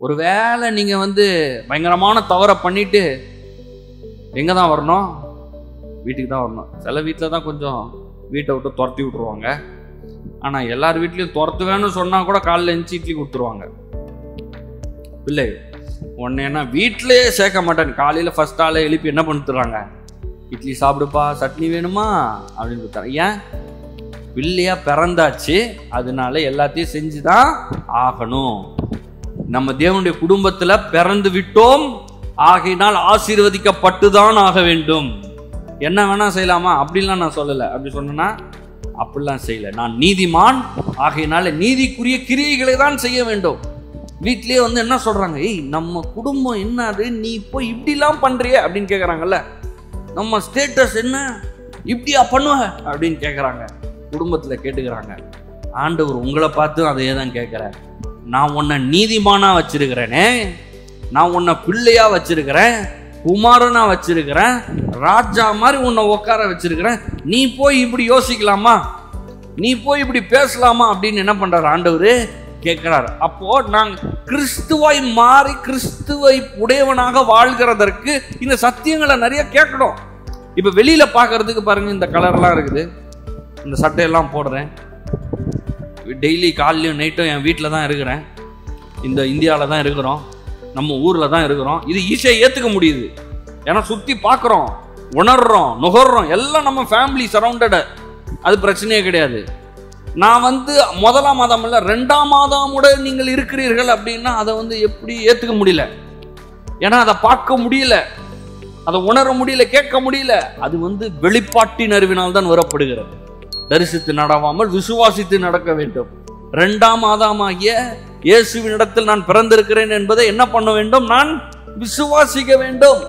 ஒருவேளை நீங்கள் பயங்கரமான தவறை பண்ணிட்டு எங்கே தான் வரணும்? வீட்டுக்கு தான் வரணும். சில வீட்டில் தான் கொஞ்சம் வீட்டை விட்டு துரத்தி விட்ருவாங்க. ஆனால் எல்லார் வீட்லேயும் துரத்துவேன்னு சொன்னால் கூட காலையில் எழுந்துச்சி இட்லி கொடுத்துருவாங்க. பிள்ளை ஒன்னேன்னா வீட்டிலேயே சேர்க்க மாட்டேன். காலையில் ஃபர்ஸ்ட் ஆளை எழுப்பி என்ன பண்ணிட்டுறாங்க? இட்லி சாப்பிடுப்பா, சட்னி வேணுமா அப்படின்னு கொடுத்தாங்க. ஏன்? பிள்ளையா பிறந்தாச்சு, அதனால எல்லாத்தையும் செஞ்சுதான் ஆகணும். நம்ம தேவனுடைய குடும்பத்துல பிறந்து விட்டோம், ஆகையினால் ஆசீர்வதிக்கப்பட்டுதான் ஆக வேண்டும். என்ன வேணா செய்யலாமா? அப்படிலாம் நான் சொல்லலை. அப்படி சொன்னா அப்படிலாம் செய்யல. நான் நீதிமான், ஆகையினால நீதிக்குரிய கிரியைகளை தான் செய்ய வேண்டும். வீட்லயே என்ன சொல்றாங்க? ஏய், நம்ம குடும்பம் என்னது, நீ இப்போ இப்படிலாம் பண்றிய அப்படின்னு கேட்குறாங்கல்ல. நம்ம ஸ்டேட்டஸ் என்ன, இப்படியா பண்ணுவ அப்படின்னு கேட்குறாங்க. குடும்பத்தில் கேட்டுக்கிறாங்க. ஆண்டவர் உங்களை பார்த்து அதையே தான் கேட்குறேன். நான் உன்னை நீதிமானா வச்சிருக்கிறேனே, நான் உன்னை பிள்ளையா வச்சிருக்கிறேன், குமாரனா வச்சிருக்கிறேன், ராஜா மாதிரி உன்னை உட்கார வச்சிருக்கிறேன். நீ போய் இப்படி யோசிக்கலாமா, நீ போய் இப்படி பேசலாமா அப்படின்னு என்ன பண்றாரு ஆண்டவர் கேட்கிறாரு. அப்போ நாங்கள் கிறிஸ்துவாய் மாறி கிறிஸ்துவை உடையவனாக வாழ்கிறதற்கு இந்த சத்தியங்களை நிறைய கேட்கணும். இப்ப வெளியில பாக்குறதுக்கு பாருங்க, இந்த கலர்லாம் இருக்குது, இந்த சட்டையெல்லாம் போடுறேன், டெய்லி காலையும் நைட்டும் என் வீட்டில் தான் இருக்கிறேன், இந்த இந்தியாவில் தான் இருக்கிறோம், நம்ம ஊரில் தான் இருக்கிறோம். இது ஈஸியாக ஏற்றுக்க முடியுது. ஏன்னா சுற்றி பார்க்குறோம், உணர்றோம், நுகர்றோம், எல்லாம் நம்ம ஃபேமிலி சரௌண்டடு. அது பிரச்சனையே கிடையாது. நான் முதலாம் மாதம் இல்லை 2ஆம் மாதமோட நீங்கள் இருக்கிறீர்கள் அப்படின்னா அதை எப்படி ஏற்றுக்க முடியல. ஏன்னா அதை பார்க்க முடியல, அதை உணர முடியல, கேட்க முடியல. அது வெளிப்பாட்டின் அறிவினால் தான் வரப்படுகிறது. தரிசித்து நடவாமல் விசுவாசித்து நடக்க வேண்டும். 2ஆம் ஆதாமாகிய இயேசுவினிடத்தில் நான் பிறந்திருக்கிறேன் என்பதை என்ன பண்ண வேண்டும்? நான் விசுவாசிக்க வேண்டும்.